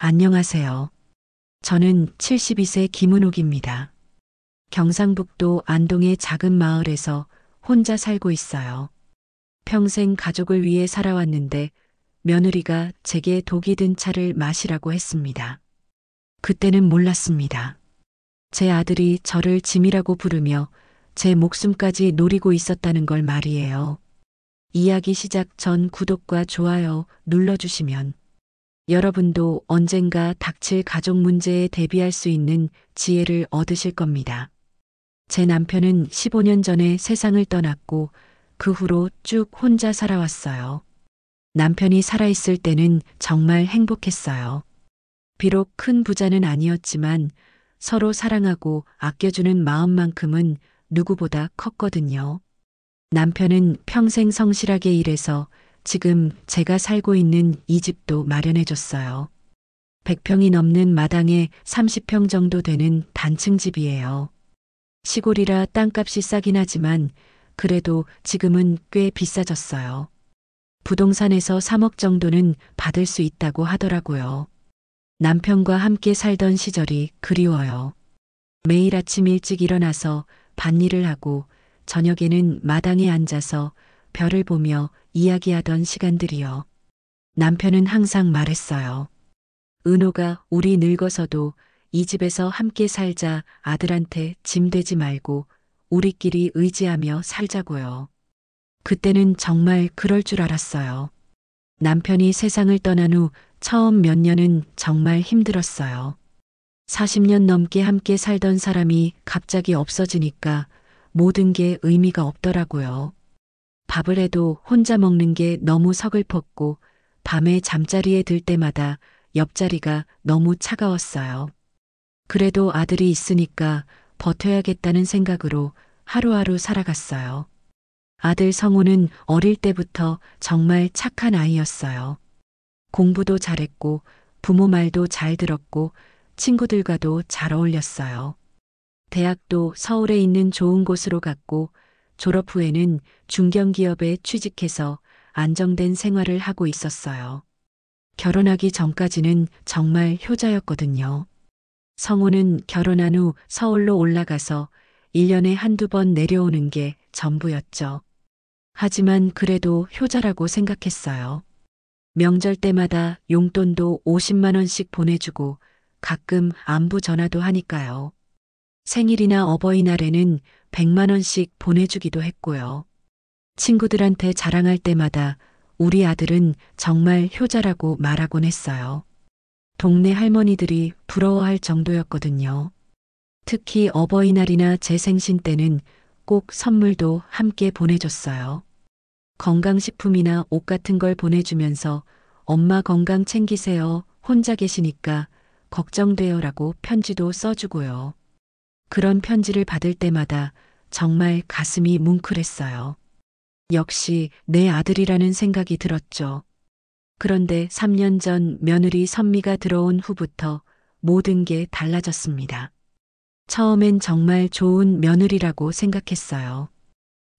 안녕하세요. 저는 72세 김은옥입니다. 경상북도 안동의 작은 마을에서 혼자 살고 있어요. 평생 가족을 위해 살아왔는데 며느리가 제게 독이 든 차를 마시라고 했습니다. 그때는 몰랐습니다. 제 아들이 저를 짐이라고 부르며 제 목숨까지 노리고 있었다는 걸 말이에요. 이야기 시작 전 구독과 좋아요 눌러주시면 여러분도 언젠가 닥칠 가족 문제에 대비할 수 있는 지혜를 얻으실 겁니다. 제 남편은 15년 전에 세상을 떠났고 그 후로 쭉 혼자 살아왔어요. 남편이 살아있을 때는 정말 행복했어요. 비록 큰 부자는 아니었지만 서로 사랑하고 아껴주는 마음만큼은 누구보다 컸거든요. 남편은 평생 성실하게 일해서 지금 제가 살고 있는 이 집도 마련해줬어요. 100평이 넘는 마당에 30평 정도 되는 단층 집이에요. 시골이라 땅값이 싸긴 하지만 그래도 지금은 꽤 비싸졌어요. 부동산에서 3억 정도는 받을 수 있다고 하더라고요. 남편과 함께 살던 시절이 그리워요. 매일 아침 일찍 일어나서 밭일을 하고 저녁에는 마당에 앉아서 별을 보며 이야기하던 시간들이요. 남편은 항상 말했어요. 은호가 우리 늙어서도 이 집에서 함께 살자. 아들한테 짐 되지 말고 우리끼리 의지하며 살자고요. 그때는 정말 그럴 줄 알았어요. 남편이 세상을 떠난 후 처음 몇 년은 정말 힘들었어요. 40년 넘게 함께 살던 사람이 갑자기 없어지니까 모든 게 의미가 없더라고요. 밥을 해도 혼자 먹는 게 너무 서글펐고 밤에 잠자리에 들 때마다 옆자리가 너무 차가웠어요. 그래도 아들이 있으니까 버텨야겠다는 생각으로 하루하루 살아갔어요. 아들 성우는 어릴 때부터 정말 착한 아이였어요. 공부도 잘했고 부모 말도 잘 들었고 친구들과도 잘 어울렸어요. 대학도 서울에 있는 좋은 곳으로 갔고 졸업 후에는 중견기업에 취직해서 안정된 생활을 하고 있었어요. 결혼하기 전까지는 정말 효자였거든요. 성우는 결혼한 후 서울로 올라가서 1년에 한두 번 내려오는 게 전부였죠. 하지만 그래도 효자라고 생각했어요. 명절 때마다 용돈도 50만 원씩 보내주고 가끔 안부 전화도 하니까요. 생일이나 어버이날에는 100만 원씩 보내주기도 했고요. 친구들한테 자랑할 때마다 우리 아들은 정말 효자라고 말하곤 했어요. 동네 할머니들이 부러워할 정도였거든요. 특히 어버이날이나 제 생신 때는 꼭 선물도 함께 보내줬어요. 건강식품이나 옷 같은 걸 보내주면서 엄마 건강 챙기세요. 혼자 계시니까 걱정돼요라고 편지도 써주고요. 그런 편지를 받을 때마다 정말 가슴이 뭉클했어요. 역시 내 아들이라는 생각이 들었죠. 그런데 3년 전 며느리 선미가 들어온 후부터 모든 게 달라졌습니다. 처음엔 정말 좋은 며느리라고 생각했어요.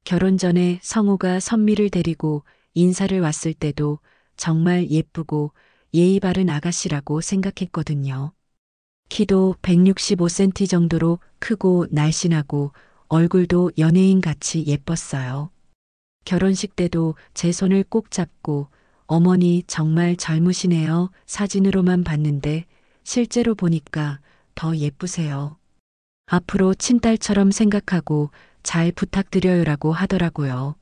결혼 전에 성우가 선미를 데리고 인사를 왔을 때도 정말 예쁘고 예의 바른 아가씨라고 생각했거든요. 키도 165cm 정도로 크고 날씬하고 얼굴도 연예인 같이 예뻤어요. 결혼식 때도 제 손을 꼭 잡고 어머니 정말 젊으시네요. 사진으로만 봤는데 실제로 보니까 더 예쁘세요. 앞으로 친딸처럼 생각하고 잘 부탁드려요라고 하더라고요.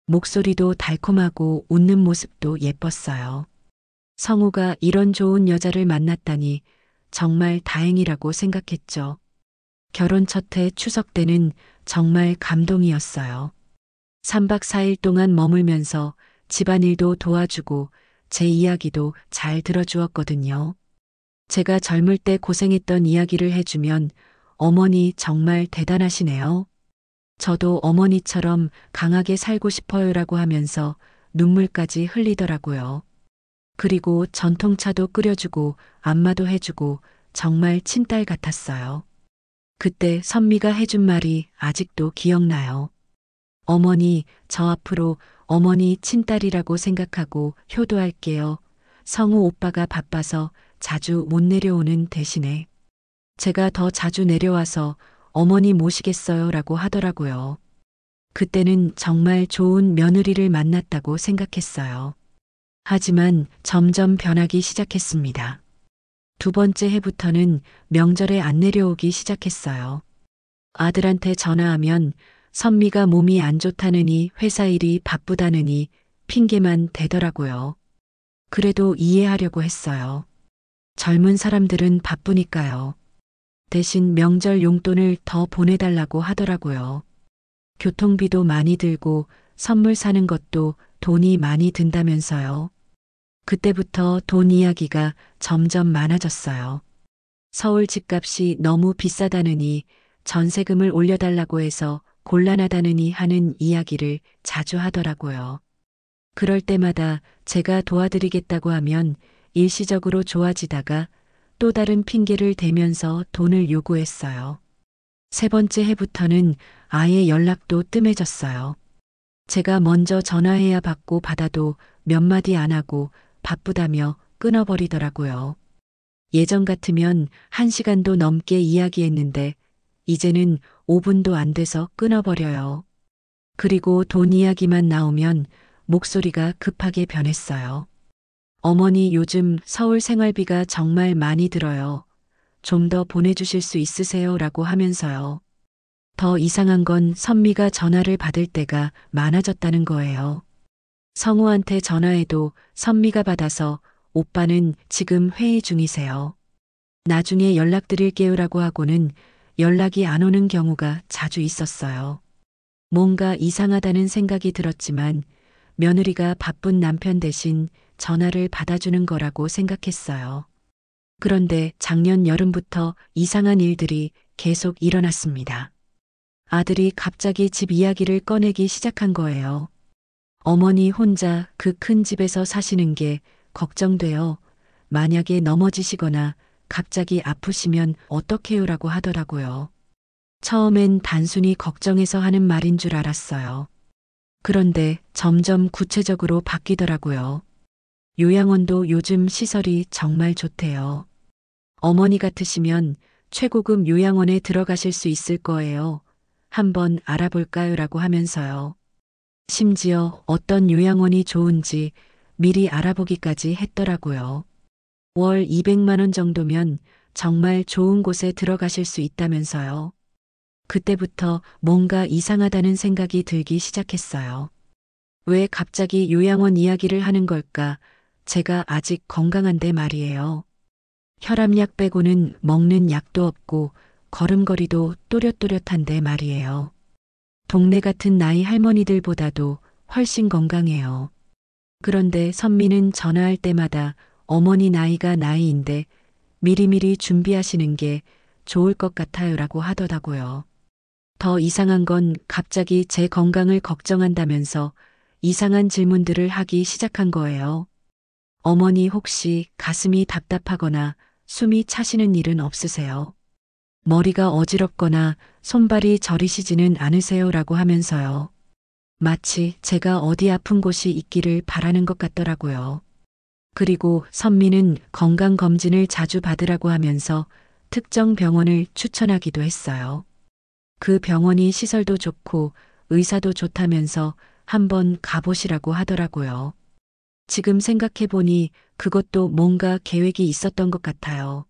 목소리도 달콤하고 웃는 모습도 예뻤어요. 성우가 이런 좋은 여자를 만났다니 정말 다행이라고 생각했죠. 결혼 첫 해 추석 때는 정말 감동이었어요. 3박 4일 동안 머물면서 집안일도 도와주고 제 이야기도 잘 들어주었거든요. 제가 젊을 때 고생했던 이야기를 해주면 어머니 정말 대단하시네요. 저도 어머니처럼 강하게 살고 싶어요라고 하면서 눈물까지 흘리더라고요. 그리고 전통차도 끓여주고 안마도 해주고 정말 친딸 같았어요. 그때 선미가 해준 말이 아직도 기억나요. 어머니, 저 앞으로 어머니 친딸이라고 생각하고 효도할게요. 성우 오빠가 바빠서 자주 못 내려오는 대신에 제가 더 자주 내려와서 어머니 모시겠어요 라고 하더라고요. 그때는 정말 좋은 며느리를 만났다고 생각했어요. 하지만 점점 변하기 시작했습니다. 두 번째 해부터는 명절에 안 내려오기 시작했어요. 아들한테 전화하면 선미가 몸이 안 좋다느니 회사 일이 바쁘다느니 핑계만 대더라고요. 그래도 이해하려고 했어요. 젊은 사람들은 바쁘니까요. 대신 명절 용돈을 더 보내달라고 하더라고요. 교통비도 많이 들고 선물 사는 것도 돈이 많이 든다면서요. 그때부터 돈 이야기가 점점 많아졌어요. 서울 집값이 너무 비싸다느니 전세금을 올려달라고 해서 곤란하다느니 하는 이야기를 자주 하더라고요. 그럴 때마다 제가 도와드리겠다고 하면 일시적으로 좋아지다가 또 다른 핑계를 대면서 돈을 요구했어요. 세 번째 해부터는 아예 연락도 뜸해졌어요. 제가 먼저 전화해야 받고 받아도 몇 마디 안 하고 바쁘다며 끊어버리더라고요. 예전 같으면 1시간도 넘게 이야기했는데 이제는 5분도 안 돼서 끊어버려요. 그리고 돈 이야기만 나오면 목소리가 급하게 변했어요. 어머니 요즘 서울 생활비가 정말 많이 들어요. 좀 더 보내주실 수 있으세요? 라고 하면서요. 더 이상한 건 선미가 전화를 받을 때가 많아졌다는 거예요. 성우한테 전화해도 선미가 받아서 오빠는 지금 회의 중이세요. 나중에 연락드릴게요라고 하고는 연락이 안 오는 경우가 자주 있었어요. 뭔가 이상하다는 생각이 들었지만 며느리가 바쁜 남편 대신 전화를 받아주는 거라고 생각했어요. 그런데 작년 여름부터 이상한 일들이 계속 일어났습니다. 아들이 갑자기 집 이야기를 꺼내기 시작한 거예요. 어머니 혼자 그 큰 집에서 사시는 게 걱정돼요. 만약에 넘어지시거나 갑자기 아프시면 어떡해요라고 하더라고요. 처음엔 단순히 걱정해서 하는 말인 줄 알았어요. 그런데 점점 구체적으로 바뀌더라고요. 요양원도 요즘 시설이 정말 좋대요. 어머니 같으시면 최고급 요양원에 들어가실 수 있을 거예요. 한번 알아볼까요? 라고 하면서요. 심지어 어떤 요양원이 좋은지 미리 알아보기까지 했더라고요. 월 200만 원 정도면 정말 좋은 곳에 들어가실 수 있다면서요. 그때부터 뭔가 이상하다는 생각이 들기 시작했어요. 왜 갑자기 요양원 이야기를 하는 걸까? 제가 아직 건강한데 말이에요. 혈압약 빼고는 먹는 약도 없고 걸음걸이도 또렷또렷한데 말이에요. 동네 같은 나이 할머니들보다도 훨씬 건강해요. 그런데 선미는 전화할 때마다 어머니 나이가 나이인데 미리미리 준비하시는 게 좋을 것 같아요라고 하더라고요. 더 이상한 건 갑자기 제 건강을 걱정한다면서 이상한 질문들을 하기 시작한 거예요. 어머니 혹시 가슴이 답답하거나 숨이 차시는 일은 없으세요? 머리가 어지럽거나 손발이 저리시지는 않으세요라고 하면서요. 마치 제가 어디 아픈 곳이 있기를 바라는 것 같더라고요. 그리고 선미는 건강검진을 자주 받으라고 하면서 특정 병원을 추천하기도 했어요. 그 병원이 시설도 좋고 의사도 좋다면서 한번 가보시라고 하더라고요. 지금 생각해보니 그것도 뭔가 계획이 있었던 것 같아요.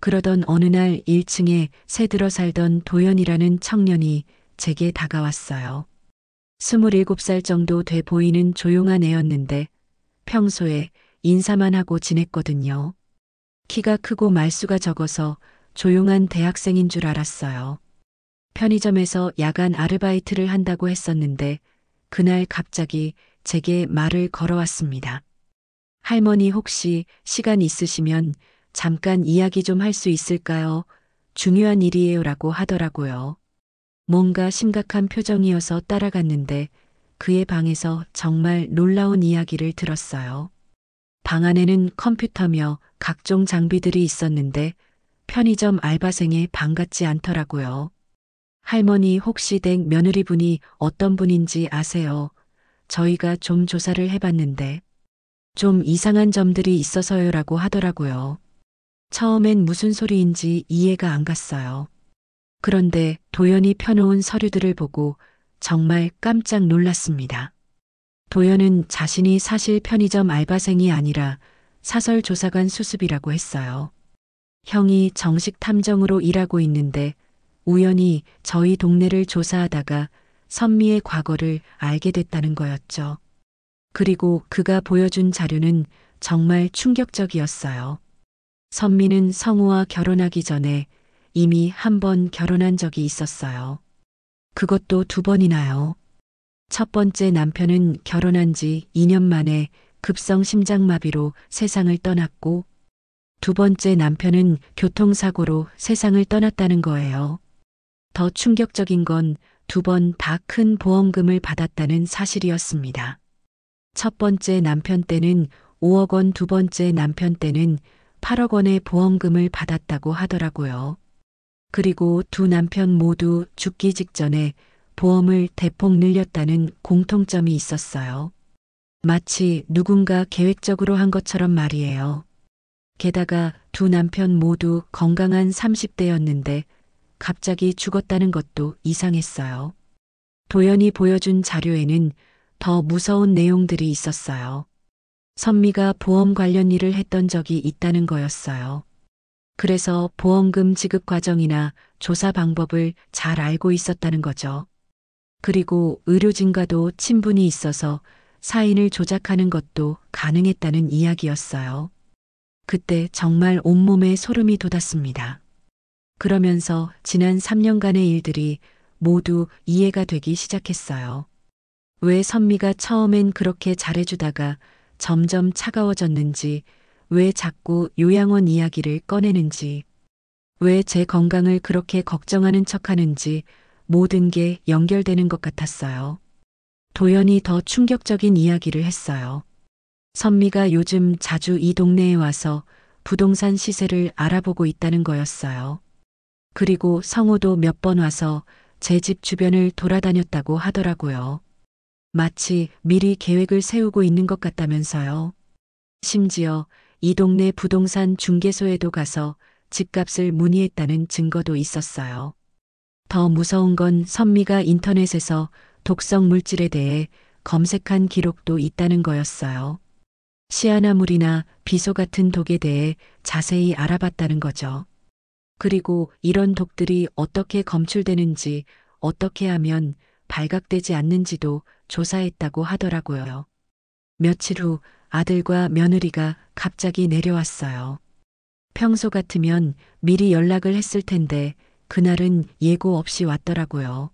그러던 어느 날 1층에 새들어 살던 도연이라는 청년이 제게 다가왔어요. 27살 정도 돼 보이는 조용한 애였는데 평소에 인사만 하고 지냈거든요. 키가 크고 말수가 적어서 조용한 대학생인 줄 알았어요. 편의점에서 야간 아르바이트를 한다고 했었는데 그날 갑자기 제게 말을 걸어왔습니다. 할머니 혹시 시간 있으시면 잠깐 이야기 좀 할 수 있을까요? 중요한 일이에요 라고 하더라고요. 뭔가 심각한 표정이어서 따라갔는데 그의 방에서 정말 놀라운 이야기를 들었어요. 방 안에는 컴퓨터며 각종 장비들이 있었는데 편의점 알바생의 방 같지 않더라고요. 할머니 혹시 댁 며느리분이 어떤 분인지 아세요? 저희가 좀 조사를 해봤는데 좀 이상한 점들이 있어서요라고 하더라고요. 처음엔 무슨 소리인지 이해가 안 갔어요. 그런데 도연이 펴놓은 서류들을 보고 정말 깜짝 놀랐습니다. 도연은 자신이 사실 편의점 알바생이 아니라 사설조사관 수습이라고 했어요. 형이 정식 탐정으로 일하고 있는데 우연히 저희 동네를 조사하다가 선미의 과거를 알게 됐다는 거였죠. 그리고 그가 보여준 자료는 정말 충격적이었어요. 선미는 성우와 결혼하기 전에 이미 한 번 결혼한 적이 있었어요. 그것도 2번이나요. 첫 번째 남편은 결혼한 지 2년 만에 급성 심장마비로 세상을 떠났고 2번째 남편은 교통사고로 세상을 떠났다는 거예요. 더 충격적인 건 2번 다 큰 보험금을 받았다는 사실이었습니다. 첫 번째 남편 때는 5억 원, 2번째 남편 때는 8억 원의 보험금을 받았다고 하더라고요. 그리고 2 남편 모두 죽기 직전에 보험을 대폭 늘렸다는 공통점이 있었어요. 마치 누군가 계획적으로 한 것처럼 말이에요. 게다가 2 남편 모두 건강한 30대였는데 갑자기 죽었다는 것도 이상했어요. 도연이 보여준 자료에는 더 무서운 내용들이 있었어요. 선미가 보험 관련 일을 했던 적이 있다는 거였어요. 그래서 보험금 지급 과정이나 조사 방법을 잘 알고 있었다는 거죠. 그리고 의료진과도 친분이 있어서 사인을 조작하는 것도 가능했다는 이야기였어요. 그때 정말 온몸에 소름이 돋았습니다. 그러면서 지난 3년간의 일들이 모두 이해가 되기 시작했어요. 왜 선미가 처음엔 그렇게 잘해주다가 점점 차가워졌는지, 왜 자꾸 요양원 이야기를 꺼내는지, 왜 제 건강을 그렇게 걱정하는 척하는지 모든 게 연결되는 것 같았어요. 도연이 더 충격적인 이야기를 했어요. 선미가 요즘 자주 이 동네에 와서 부동산 시세를 알아보고 있다는 거였어요. 그리고 성호도 몇 번 와서 제 집 주변을 돌아다녔다고 하더라고요. 마치 미리 계획을 세우고 있는 것 같다면서요. 심지어 이 동네 부동산 중개소에도 가서 집값을 문의했다는 증거도 있었어요. 더 무서운 건 선미가 인터넷에서 독성 물질에 대해 검색한 기록도 있다는 거였어요. 시아나물이나 비소 같은 독에 대해 자세히 알아봤다는 거죠. 그리고 이런 독들이 어떻게 검출되는지, 어떻게 하면 발각되지 않는지도 조사했다고 하더라고요. 며칠 후 아들과 며느리가 갑자기 내려왔어요. 평소 같으면 미리 연락을 했을 텐데 그날은 예고 없이 왔더라고요.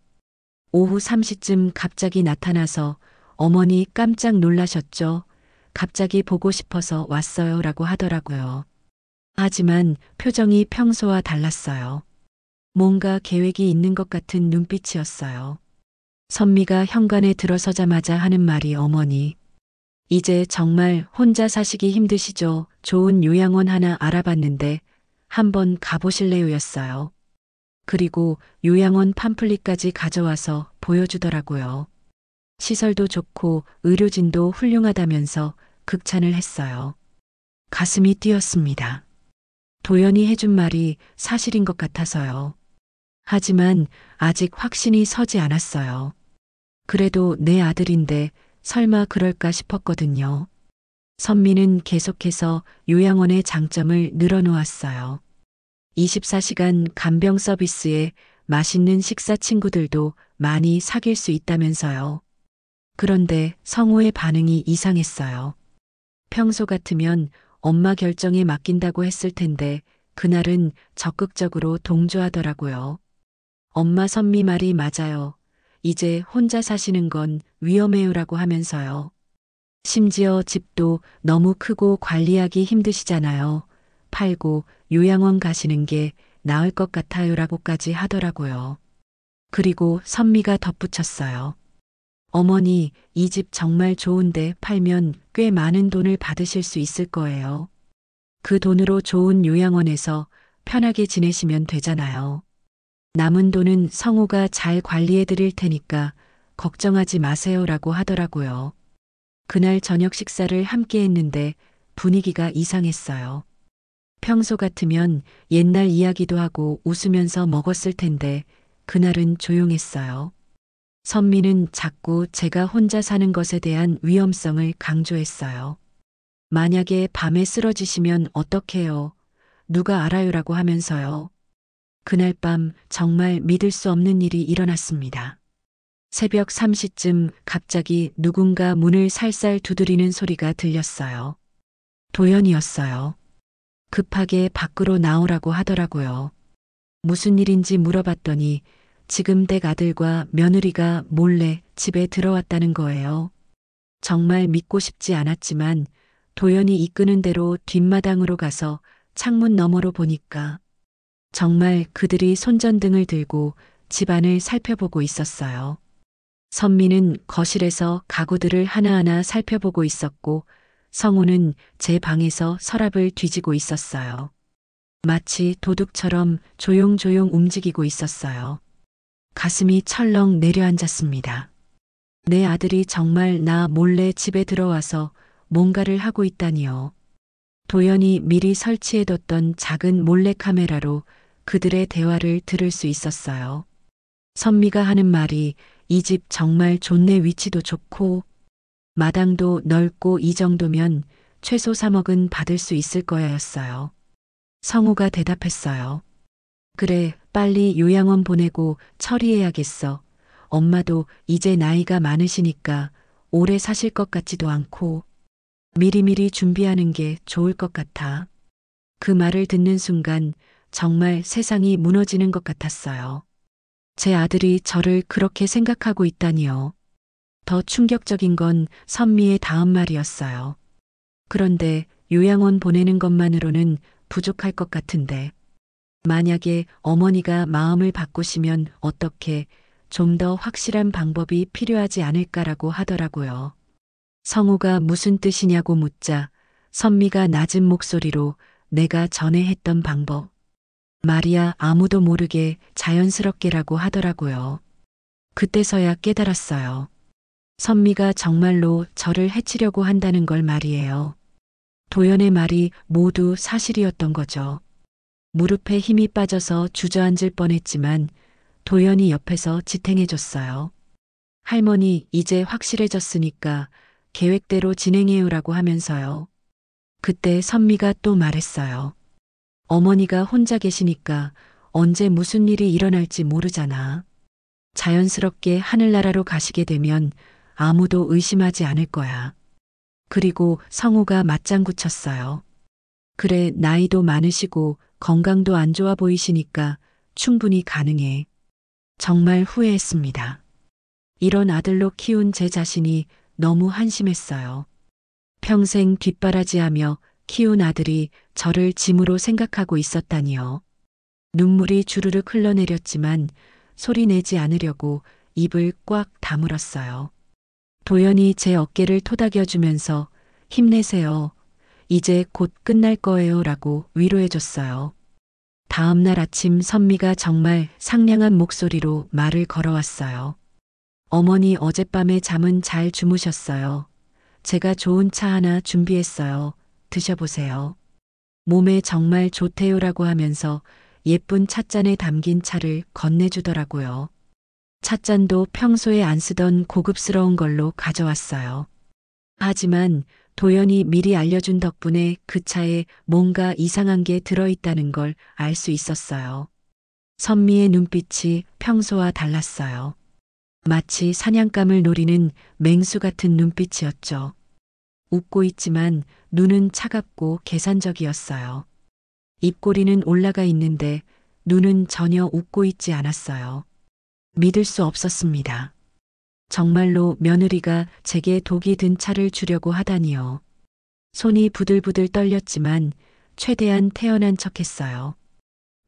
오후 3시쯤 갑자기 나타나서 어머니 깜짝 놀라셨죠? 갑자기 보고 싶어서 왔어요 라고 하더라고요. 하지만 표정이 평소와 달랐어요. 뭔가 계획이 있는 것 같은 눈빛이었어요. 선미가 현관에 들어서자마자 하는 말이 어머니, 이제 정말 혼자 사시기 힘드시죠? 좋은 요양원 하나 알아봤는데 한번 가보실래요? 였어요. 그리고 요양원 팜플릿까지 가져와서 보여주더라고요. 시설도 좋고 의료진도 훌륭하다면서 극찬을 했어요. 가슴이 뛰었습니다. 도연이 해준 말이 사실인 것 같아서요. 하지만 아직 확신이 서지 않았어요. 그래도 내 아들인데 설마 그럴까 싶었거든요. 선미는 계속해서 요양원의 장점을 늘어놓았어요. 24시간 간병 서비스에 맛있는 식사 친구들도 많이 사귈 수 있다면서요. 그런데 성우의 반응이 이상했어요. 평소 같으면 엄마 결정에 맡긴다고 했을 텐데 그날은 적극적으로 동조하더라고요. 엄마 선미 말이 맞아요. 이제 혼자 사시는 건 위험해요라고 하면서요. 심지어 집도 너무 크고 관리하기 힘드시잖아요. 팔고 요양원 가시는 게 나을 것 같아요라고까지 하더라고요. 그리고 선미가 덧붙였어요. 어머니, 이 집 정말 좋은데 팔면 꽤 많은 돈을 받으실 수 있을 거예요. 그 돈으로 좋은 요양원에서 편하게 지내시면 되잖아요. 남은 돈은 성우가 잘 관리해 드릴 테니까 걱정하지 마세요라고 하더라고요. 그날 저녁 식사를 함께 했는데 분위기가 이상했어요. 평소 같으면 옛날 이야기도 하고 웃으면서 먹었을 텐데 그날은 조용했어요. 선미는 자꾸 제가 혼자 사는 것에 대한 위험성을 강조했어요. 만약에 밤에 쓰러지시면 어떡해요? 누가 알아요라고 하면서요. 그날 밤 정말 믿을 수 없는 일이 일어났습니다. 새벽 3시쯤 갑자기 누군가 문을 살살 두드리는 소리가 들렸어요. 도연이었어요. 급하게 밖으로 나오라고 하더라고요. 무슨 일인지 물어봤더니 지금 댁 아들과 며느리가 몰래 집에 들어왔다는 거예요. 정말 믿고 싶지 않았지만 도연이 이끄는 대로 뒷마당으로 가서 창문 너머로 보니까 정말 그들이 손전등을 들고 집안을 살펴보고 있었어요. 선미는 거실에서 가구들을 하나하나 살펴보고 있었고 성우는 제 방에서 서랍을 뒤지고 있었어요. 마치 도둑처럼 조용조용 움직이고 있었어요. 가슴이 철렁 내려앉았습니다. 내 아들이 정말 나 몰래 집에 들어와서 뭔가를 하고 있다니요. 도연이 미리 설치해뒀던 작은 몰래카메라로 그들의 대화를 들을 수 있었어요. 선미가 하는 말이 이 집 정말 좋네, 위치도 좋고 마당도 넓고 이 정도면 최소 3억은 받을 수 있을 거야였어요. 성우가 대답했어요. 그래, 빨리 요양원 보내고 처리해야겠어. 엄마도 이제 나이가 많으시니까 오래 사실 것 같지도 않고 미리미리 준비하는 게 좋을 것 같아. 그 말을 듣는 순간 정말 세상이 무너지는 것 같았어요. 제 아들이 저를 그렇게 생각하고 있다니요. 더 충격적인 건 선미의 다음 말이었어요. 그런데 요양원 보내는 것만으로는 부족할 것 같은데 만약에 어머니가 마음을 바꾸시면 어떻게 좀 더 확실한 방법이 필요하지 않을까라고 하더라고요. 성우가 무슨 뜻이냐고 묻자 선미가 낮은 목소리로 내가 전에 했던 방법. 말이야 아무도 모르게 자연스럽게라고 하더라고요. 그때서야 깨달았어요. 선미가 정말로 저를 해치려고 한다는 걸 말이에요. 도연의 말이 모두 사실이었던 거죠. 무릎에 힘이 빠져서 주저앉을 뻔했지만 도연이 옆에서 지탱해줬어요. 할머니 이제 확실해졌으니까 계획대로 진행해요라고 하면서요. 그때 선미가 또 말했어요. 어머니가 혼자 계시니까 언제 무슨 일이 일어날지 모르잖아. 자연스럽게 하늘나라로 가시게 되면 아무도 의심하지 않을 거야. 그리고 성우가 맞장구 쳤어요. 그래, 나이도 많으시고 건강도 안 좋아 보이시니까 충분히 가능해. 정말 후회했습니다. 이런 아들로 키운 제 자신이 너무 한심했어요. 평생 뒷바라지하며 키운 아들이 저를 짐으로 생각하고 있었다니요. 눈물이 주르륵 흘러내렸지만 소리 내지 않으려고 입을 꽉 다물었어요. 도연이 제 어깨를 토닥여주면서 힘내세요. 이제 곧 끝날 거예요 라고 위로해줬어요. 다음 날 아침 선미가 정말 상냥한 목소리로 말을 걸어왔어요. 어머니 어젯밤에 잠은 잘 주무셨어요. 제가 좋은 차 하나 준비했어요. 드셔보세요. 몸에 정말 좋대요라고 하면서 예쁜 찻잔에 담긴 차를 건네주더라고요. 찻잔도 평소에 안 쓰던 고급스러운 걸로 가져왔어요. 하지만 도연이 미리 알려준 덕분에 그 차에 뭔가 이상한 게 들어있다는 걸 알 수 있었어요. 선미의 눈빛이 평소와 달랐어요. 마치 사냥감을 노리는 맹수 같은 눈빛이었죠. 웃고 있지만 눈은 차갑고 계산적이었어요. 입꼬리는 올라가 있는데 눈은 전혀 웃고 있지 않았어요. 믿을 수 없었습니다. 정말로 며느리가 제게 독이 든 차를 주려고 하다니요. 손이 부들부들 떨렸지만 최대한 태연한 척했어요.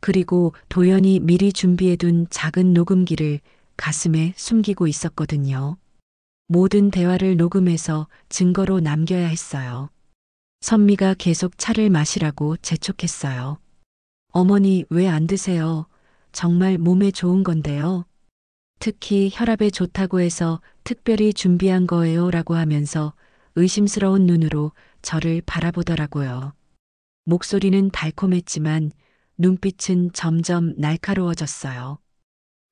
그리고 도연이 미리 준비해둔 작은 녹음기를 가슴에 숨기고 있었거든요. 모든 대화를 녹음해서 증거로 남겨야 했어요. 선미가 계속 차를 마시라고 재촉했어요. 어머니 왜 안 드세요? 정말 몸에 좋은 건데요. 특히 혈압에 좋다고 해서 특별히 준비한 거예요 라고 하면서 의심스러운 눈으로 저를 바라보더라고요. 목소리는 달콤했지만 눈빛은 점점 날카로워졌어요.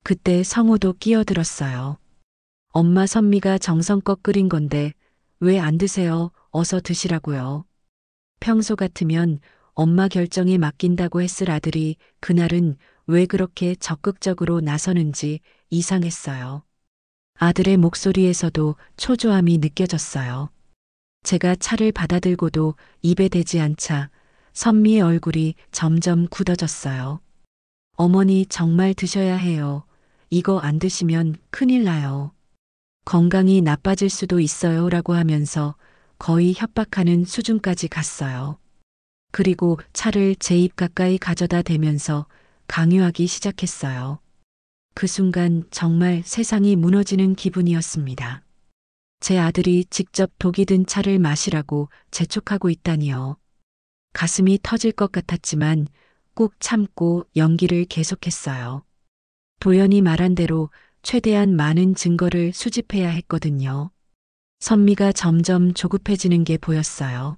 그때 성우도 끼어들었어요. 엄마, 선미가 정성껏 끓인 건데 왜 안 드세요? 어서 드시라고요. 평소 같으면 엄마 결정에 맡긴다고 했을 아들이 그날은 왜 그렇게 적극적으로 나서는지 이상했어요. 아들의 목소리에서도 초조함이 느껴졌어요. 제가 차를 받아들고도 입에 대지 않자 선미의 얼굴이 점점 굳어졌어요. 어머니, 정말 드셔야 해요. 이거 안 드시면 큰일 나요. 건강이 나빠질 수도 있어요. 라고 하면서 거의 협박하는 수준까지 갔어요. 그리고 차를 제 입 가까이 가져다 대면서 강요하기 시작했어요. 그 순간 정말 세상이 무너지는 기분이었습니다. 제 아들이 직접 독이 든 차를 마시라고 재촉하고 있다니요. 가슴이 터질 것 같았지만 꾹 참고 연기를 계속했어요. 도연이 말한 대로 최대한 많은 증거를 수집해야 했거든요. 선미가 점점 조급해지는 게 보였어요.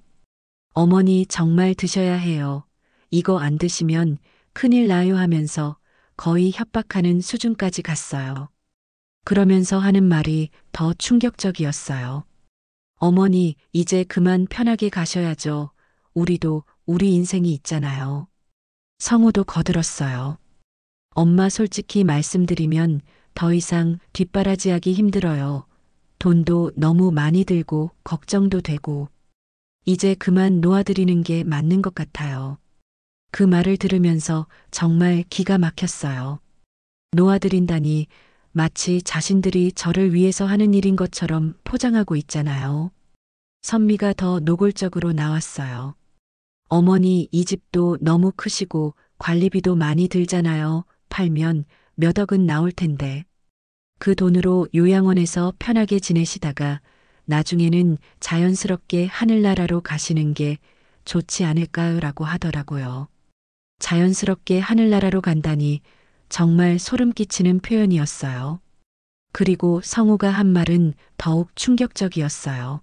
어머니, 정말 드셔야 해요. 이거 안 드시면 큰일 나요 하면서 거의 협박하는 수준까지 갔어요. 그러면서 하는 말이 더 충격적이었어요. 어머니, 이제 그만 편하게 가셔야죠. 우리도 우리 인생이 있잖아요. 성우도 거들었어요. 엄마, 솔직히 말씀드리면 더 이상 뒷바라지하기 힘들어요. 돈도 너무 많이 들고 걱정도 되고 이제 그만 놓아드리는 게 맞는 것 같아요. 그 말을 들으면서 정말 기가 막혔어요. 놓아드린다니 마치 자신들이 저를 위해서 하는 일인 것처럼 포장하고 있잖아요. 선미가 더 노골적으로 나왔어요. 어머니, 이 집도 너무 크시고 관리비도 많이 들잖아요. 팔면 몇 억은 나올 텐데. 그 돈으로 요양원에서 편하게 지내시다가 나중에는 자연스럽게 하늘나라로 가시는 게 좋지 않을까요? 라고 하더라고요. 자연스럽게 하늘나라로 간다니 정말 소름 끼치는 표현이었어요. 그리고 성우가 한 말은 더욱 충격적이었어요.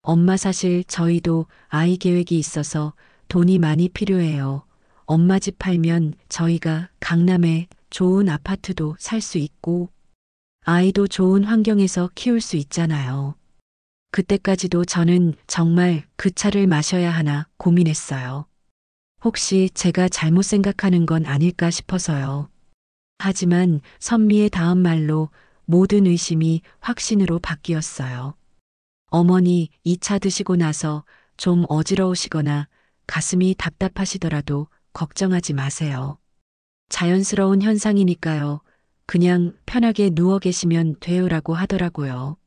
엄마, 사실 저희도 아이 계획이 있어서 돈이 많이 필요해요. 엄마 집 팔면 저희가 강남에 좋은 아파트도 살 수 있고 아이도 좋은 환경에서 키울 수 있잖아요. 그때까지도 저는 정말 그 차를 마셔야 하나 고민했어요. 혹시 제가 잘못 생각하는 건 아닐까 싶어서요. 하지만 선미의 다음 말로 모든 의심이 확신으로 바뀌었어요. 어머니, 이 차 드시고 나서 좀 어지러우시거나 가슴이 답답하시더라도 걱정하지 마세요. 자연스러운 현상이니까요. 그냥 편하게 누워 계시면 돼요라고 하더라고요.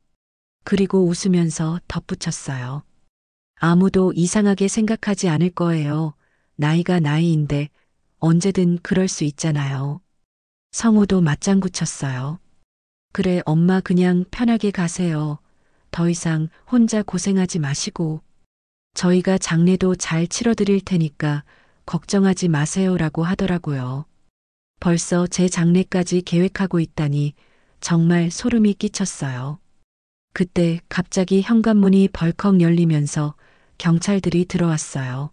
그리고 웃으면서 덧붙였어요. 아무도 이상하게 생각하지 않을 거예요. 나이가 나이인데 언제든 그럴 수 있잖아요. 성우도 맞장구 쳤어요. 그래, 엄마, 그냥 편하게 가세요. 더 이상 혼자 고생하지 마시고 저희가 장례도 잘 치러드릴 테니까 걱정하지 마세요라고 하더라고요. 벌써 제 장례까지 계획하고 있다니 정말 소름이 끼쳤어요. 그때 갑자기 현관문이 벌컥 열리면서 경찰들이 들어왔어요.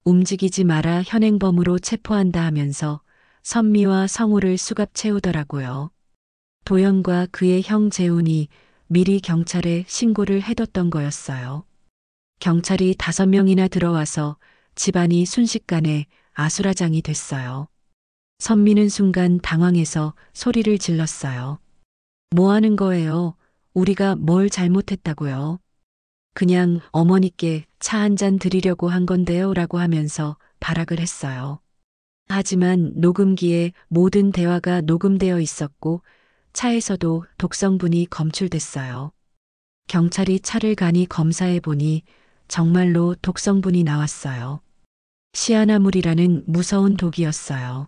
움직이지 마라, 현행범으로 체포한다 하면서 선미와 성우를 수갑 채우더라고요. 도연과 그의 형 재훈이 미리 경찰에 신고를 해뒀던 거였어요. 경찰이 5명이나 들어와서 집안이 순식간에 아수라장이 됐어요. 선미는 순간 당황해서 소리를 질렀어요. 뭐 하는 거예요? 우리가 뭘 잘못했다고요? 그냥 어머니께 차 한 잔 드리려고 한 건데요. 라고 하면서 발악을 했어요. 하지만 녹음기에 모든 대화가 녹음되어 있었고 차에서도 독성분이 검출됐어요. 경찰이 차를 간이 검사해 보니 정말로 독성분이 나왔어요. 시아나물이라는 무서운 독이었어요.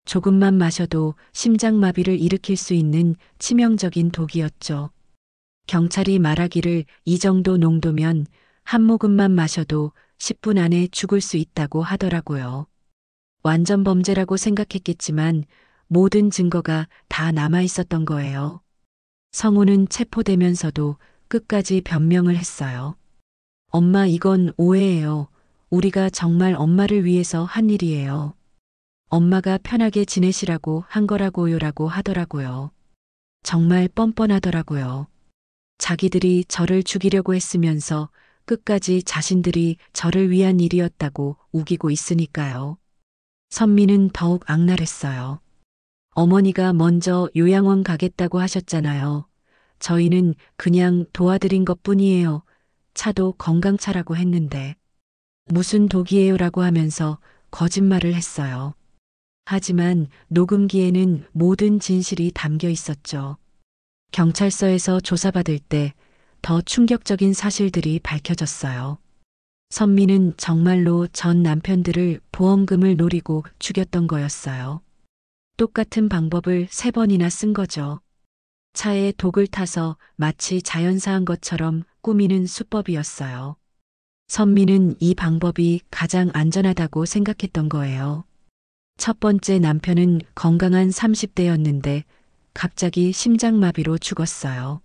조금만 마셔도 심장마비를 일으킬 수 있는 치명적인 독이었죠. 경찰이 말하기를 이 정도 농도면 한 모금만 마셔도 10분 안에 죽을 수 있다고 하더라고요. 완전 범죄라고 생각했겠지만 모든 증거가 다 남아 있었던 거예요. 성우는 체포되면서도 끝까지 변명을 했어요. 엄마, 이건 오해예요. 우리가 정말 엄마를 위해서 한 일이에요. 엄마가 편하게 지내시라고 한 거라고요라고 하더라고요. 정말 뻔뻔하더라고요. 자기들이 저를 죽이려고 했으면서 끝까지 자신들이 저를 위한 일이었다고 우기고 있으니까요. 선미는 더욱 악랄했어요. 어머니가 먼저 요양원 가겠다고 하셨잖아요. 저희는 그냥 도와드린 것뿐이에요. 차도 건강차라고 했는데 무슨 독이에요라고 하면서 거짓말을 했어요. 하지만 녹음기에는 모든 진실이 담겨 있었죠. 경찰서에서 조사받을 때 더 충격적인 사실들이 밝혀졌어요. 선미는 정말로 전 남편들을 보험금을 노리고 죽였던 거였어요. 똑같은 방법을 3번이나 쓴 거죠. 차에 독을 타서 마치 자연사한 것처럼 꾸미는 수법이었어요. 선미는 이 방법이 가장 안전하다고 생각했던 거예요. 첫 번째 남편은 건강한 30대였는데 갑자기 심장마비로 죽었어요.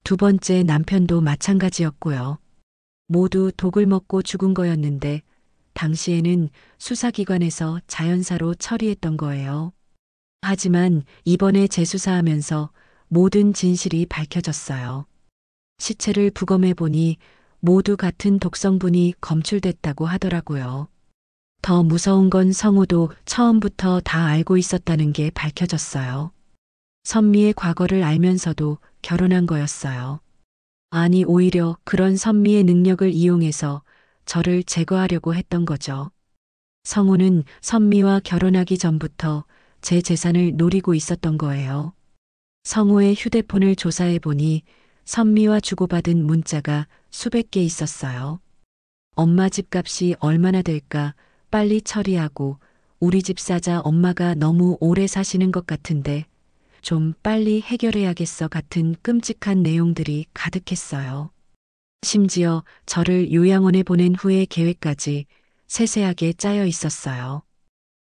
두 번째 남편도 마찬가지였고요. 모두 독을 먹고 죽은 거였는데 당시에는 수사기관에서 자연사로 처리했던 거예요. 하지만 이번에 재수사하면서 모든 진실이 밝혀졌어요. 시체를 부검해 보니 모두 같은 독성분이 검출됐다고 하더라고요. 더 무서운 건 성우도 처음부터 다 알고 있었다는 게 밝혀졌어요. 선미의 과거를 알면서도 결혼한 거였어요. 아니, 오히려 그런 선미의 능력을 이용해서 저를 제거하려고 했던 거죠. 성우는 선미와 결혼하기 전부터 제 재산을 노리고 있었던 거예요. 성우의 휴대폰을 조사해 보니 선미와 주고받은 문자가 수백 개 있었어요. 엄마 집값이 얼마나 될까? 빨리 처리하고 우리 집 사자, 엄마가 너무 오래 사시는 것 같은데 좀 빨리 해결해야겠어 같은 끔찍한 내용들이 가득했어요. 심지어 저를 요양원에 보낸 후의 계획까지 세세하게 짜여 있었어요.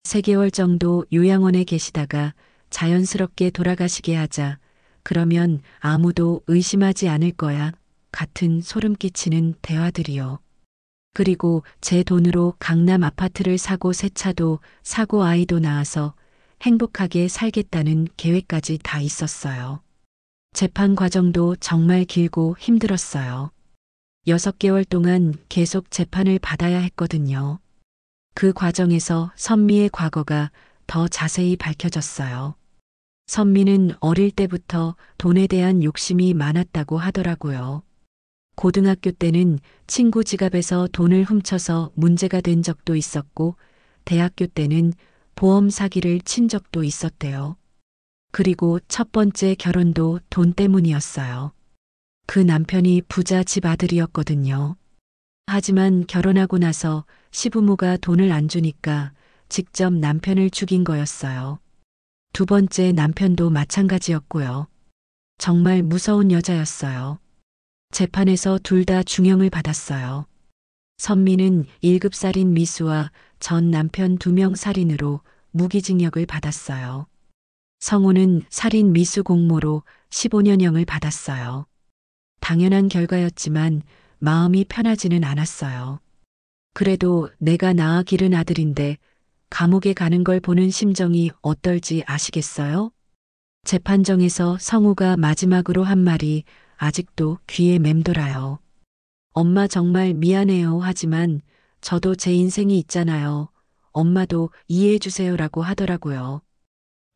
3개월 정도 요양원에 계시다가 자연스럽게 돌아가시게 하자. 그러면 아무도 의심하지 않을 거야. 같은 소름 끼치는 대화들이요. 그리고 제 돈으로 강남 아파트를 사고 새 차도 사고 아이도 낳아서 행복하게 살겠다는 계획까지 다 있었어요. 재판 과정도 정말 길고 힘들었어요. 6개월 동안 계속 재판을 받아야 했거든요. 그 과정에서 선미의 과거가 더 자세히 밝혀졌어요. 선미는 어릴 때부터 돈에 대한 욕심이 많았다고 하더라고요. 고등학교 때는 친구 지갑에서 돈을 훔쳐서 문제가 된 적도 있었고, 대학교 때는 보험 사기를 친 적도 있었대요. 그리고 첫 번째 결혼도 돈 때문이었어요. 그 남편이 부자 집 아들이었거든요. 하지만 결혼하고 나서 시부모가 돈을 안 주니까 직접 남편을 죽인 거였어요. 두 번째 남편도 마찬가지였고요. 정말 무서운 여자였어요. 재판에서 둘 다 중형을 받았어요. 선미는 1급 살인 미수와 전 남편 2명 살인으로 무기징역을 받았어요. 성우는 살인 미수 공모로 15년형을 받았어요. 당연한 결과였지만 마음이 편하지는 않았어요. 그래도 내가 낳아 기른 아들인데 감옥에 가는 걸 보는 심정이 어떨지 아시겠어요? 재판정에서 성우가 마지막으로 한 말이 아직도 귀에 맴돌아요. 엄마 정말 미안해요. 하지만 저도 제 인생이 있잖아요. 엄마도 이해해 주세요라고 하더라고요.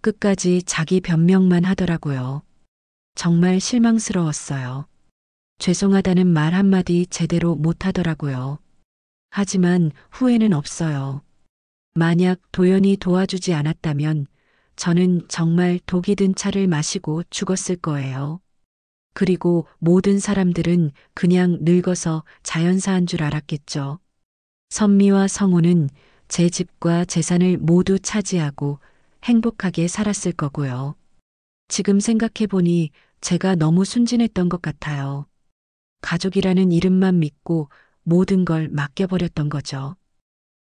끝까지 자기 변명만 하더라고요. 정말 실망스러웠어요. 죄송하다는 말 한마디 제대로 못 하더라고요. 하지만 후회는 없어요. 만약 도연이 도와주지 않았다면 저는 정말 독이 든 차를 마시고 죽었을 거예요. 그리고 모든 사람들은 그냥 늙어서 자연사한 줄 알았겠죠. 선미와 성우는 제 집과 재산을 모두 차지하고 행복하게 살았을 거고요. 지금 생각해보니 제가 너무 순진했던 것 같아요. 가족이라는 이름만 믿고 모든 걸 맡겨버렸던 거죠.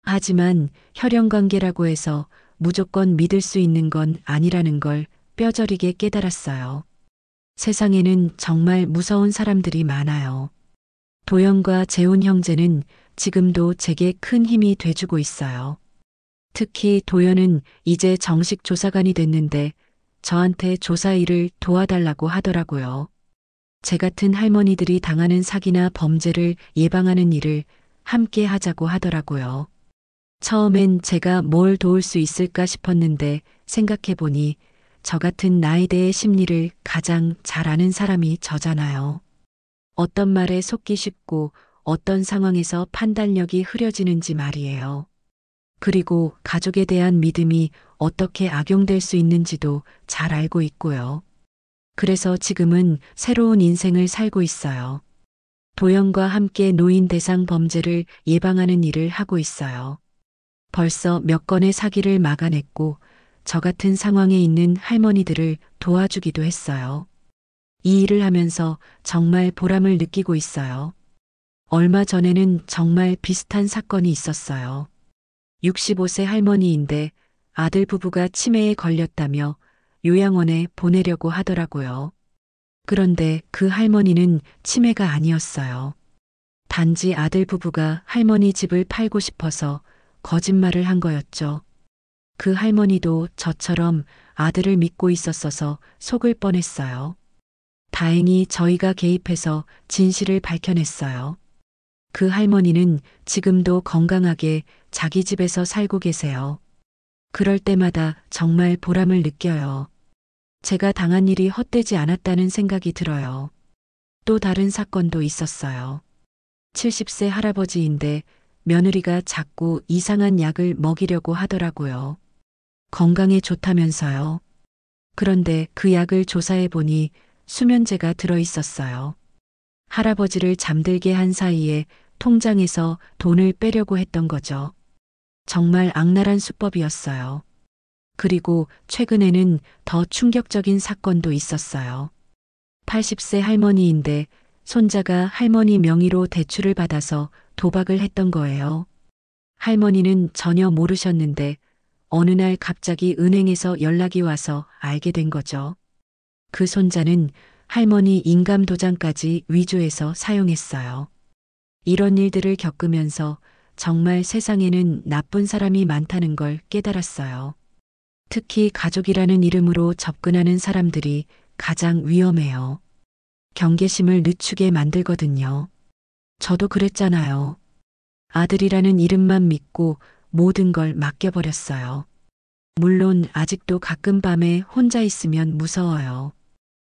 하지만 혈연관계라고 해서 무조건 믿을 수 있는 건 아니라는 걸 뼈저리게 깨달았어요. 세상에는 정말 무서운 사람들이 많아요. 도연과 재훈 형제는 지금도 제게 큰 힘이 돼주고 있어요. 특히 도연은 이제 정식 조사관이 됐는데 저한테 조사 일을 도와달라고 하더라고요. 제 같은 할머니들이 당하는 사기나 범죄를 예방하는 일을 함께 하자고 하더라고요. 처음엔 제가 뭘 도울 수 있을까 싶었는데 생각해보니 저 같은 나이대의 심리를 가장 잘 아는 사람이 저잖아요. 어떤 말에 속기 쉽고 어떤 상황에서 판단력이 흐려지는지 말이에요. 그리고 가족에 대한 믿음이 어떻게 악용될 수 있는지도 잘 알고 있고요. 그래서 지금은 새로운 인생을 살고 있어요. 도연과 함께 노인 대상 범죄를 예방하는 일을 하고 있어요. 벌써 몇 건의 사기를 막아냈고 저 같은 상황에 있는 할머니들을 도와주기도 했어요. 이 일을 하면서 정말 보람을 느끼고 있어요. 얼마 전에는 정말 비슷한 사건이 있었어요. 65세 할머니인데 아들 부부가 치매에 걸렸다며 요양원에 보내려고 하더라고요. 그런데 그 할머니는 치매가 아니었어요. 단지 아들 부부가 할머니 집을 팔고 싶어서 거짓말을 한 거였죠. 그 할머니도 저처럼 아들을 믿고 있었어서 속을 뻔했어요. 다행히 저희가 개입해서 진실을 밝혀냈어요. 그 할머니는 지금도 건강하게 자기 집에서 살고 계세요. 그럴 때마다 정말 보람을 느껴요. 제가 당한 일이 헛되지 않았다는 생각이 들어요. 또 다른 사건도 있었어요. 70세 할아버지인데 며느리가 자꾸 이상한 약을 먹이려고 하더라고요. 건강에 좋다면서요. 그런데 그 약을 조사해 보니 수면제가 들어 있었어요. 할아버지를 잠들게 한 사이에 통장에서 돈을 빼려고 했던 거죠. 정말 악랄한 수법이었어요. 그리고 최근에는 더 충격적인 사건도 있었어요. 80세 할머니인데 손자가 할머니 명의로 대출을 받아서 도박을 했던 거예요. 할머니는 전혀 모르셨는데 어느 날 갑자기 은행에서 연락이 와서 알게 된 거죠. 그 손자는 할머니 인감 도장까지 위조해서 사용했어요. 이런 일들을 겪으면서 정말 세상에는 나쁜 사람이 많다는 걸 깨달았어요. 특히 가족이라는 이름으로 접근하는 사람들이 가장 위험해요. 경계심을 늦추게 만들거든요. 저도 그랬잖아요. 아들이라는 이름만 믿고 모든 걸 맡겨버렸어요. 물론 아직도 가끔 밤에 혼자 있으면 무서워요.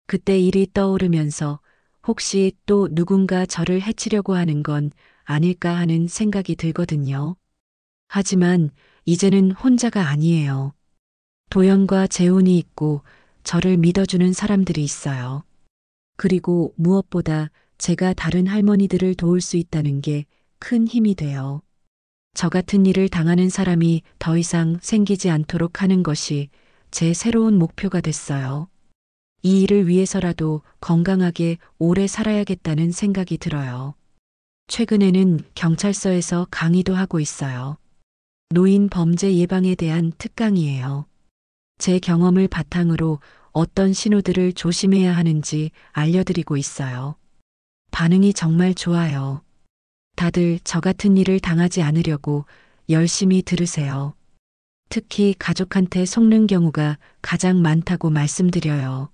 그때 일이 떠오르면서 혹시 또 누군가 저를 해치려고 하는 건 아닐까 하는 생각이 들거든요. 하지만 이제는 혼자가 아니에요. 도연과 재훈이 있고 저를 믿어주는 사람들이 있어요. 그리고 무엇보다 제가 다른 할머니들을 도울 수 있다는 게 큰 힘이 돼요. 저 같은 일을 당하는 사람이 더 이상 생기지 않도록 하는 것이 제 새로운 목표가 됐어요. 이 일을 위해서라도 건강하게 오래 살아야겠다는 생각이 들어요. 최근에는 경찰서에서 강의도 하고 있어요. 노인 범죄 예방에 대한 특강이에요. 제 경험을 바탕으로 어떤 신호들을 조심해야 하는지 알려드리고 있어요. 반응이 정말 좋아요. 다들 저 같은 일을 당하지 않으려고 열심히 들으세요. 특히 가족한테 속는 경우가 가장 많다고 말씀드려요.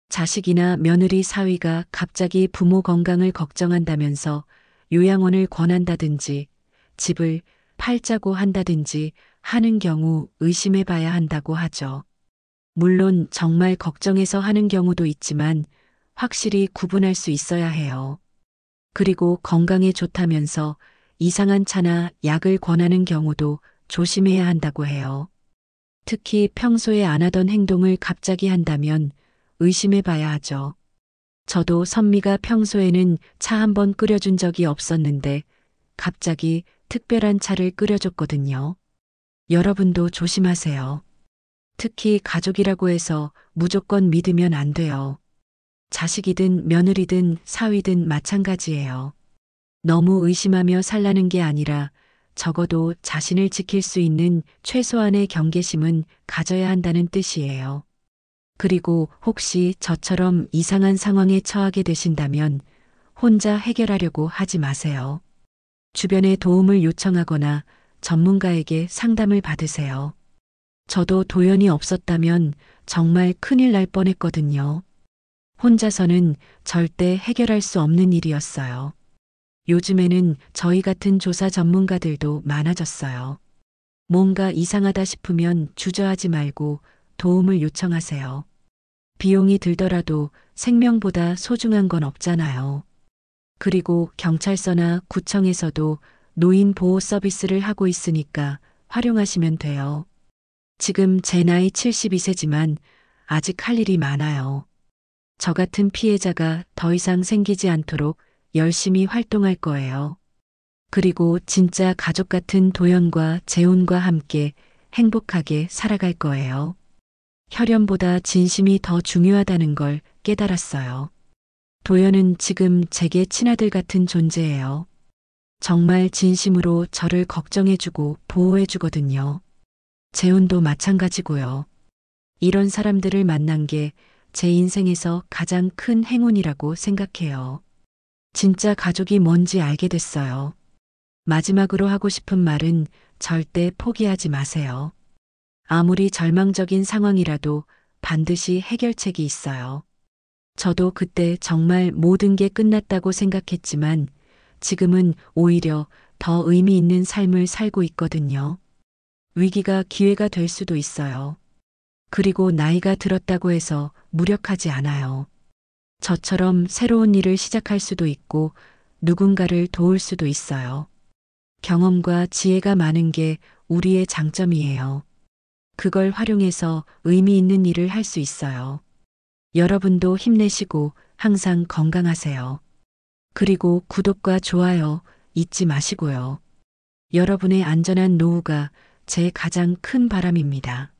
자식이나 며느리 사위가 갑자기 부모 건강을 걱정한다면서 요양원을 권한다든지 집을 팔자고 한다든지 하는 경우 의심해 봐야 한다고 하죠. 물론 정말 걱정해서 하는 경우도 있지만 확실히 구분할 수 있어야 해요. 그리고 건강에 좋다면서 이상한 차나 약을 권하는 경우도 조심해야 한다고 해요. 특히 평소에 안 하던 행동을 갑자기 한다면 의심해 봐야 하죠. 저도 선미가 평소에는 차 한 번 끓여준 적이 없었는데 갑자기 특별한 차를 끓여줬거든요. 여러분도 조심하세요. 특히 가족이라고 해서 무조건 믿으면 안 돼요. 자식이든 며느리든 사위든 마찬가지예요. 너무 의심하며 살라는 게 아니라 적어도 자신을 지킬 수 있는 최소한의 경계심은 가져야 한다는 뜻이에요. 그리고 혹시 저처럼 이상한 상황에 처하게 되신다면 혼자 해결하려고 하지 마세요. 주변에 도움을 요청하거나 전문가에게 상담을 받으세요. 저도 도연이 없었다면 정말 큰일 날 뻔했거든요. 혼자서는 절대 해결할 수 없는 일이었어요. 요즘에는 저희 같은 조사 전문가들도 많아졌어요. 뭔가 이상하다 싶으면 주저하지 말고 도움을 요청하세요. 비용이 들더라도 생명보다 소중한 건 없잖아요. 그리고 경찰서나 구청에서도 노인 보호 서비스를 하고 있으니까 활용하시면 돼요. 지금 제 나이 72세지만 아직 할 일이 많아요. 저 같은 피해자가 더 이상 생기지 않도록 열심히 활동할 거예요. 그리고 진짜 가족 같은 도연과 재훈과 함께 행복하게 살아갈 거예요. 혈연보다 진심이 더 중요하다는 걸 깨달았어요. 도연은 지금 제게 친아들 같은 존재예요. 정말 진심으로 저를 걱정해주고 보호해주거든요. 재훈도 마찬가지고요. 이런 사람들을 만난 게 제 인생에서 가장 큰 행운이라고 생각해요. 진짜 가족이 뭔지 알게 됐어요. 마지막으로 하고 싶은 말은 절대 포기하지 마세요. 아무리 절망적인 상황이라도 반드시 해결책이 있어요. 저도 그때 정말 모든 게 끝났다고 생각했지만 지금은 오히려 더 의미 있는 삶을 살고 있거든요. 위기가 기회가 될 수도 있어요. 그리고 나이가 들었다고 해서 무력하지 않아요. 저처럼 새로운 일을 시작할 수도 있고 누군가를 도울 수도 있어요. 경험과 지혜가 많은 게 우리의 장점이에요. 그걸 활용해서 의미 있는 일을 할 수 있어요. 여러분도 힘내시고 항상 건강하세요. 그리고 구독과 좋아요 잊지 마시고요. 여러분의 안전한 노후가 제 가장 큰 바람입니다.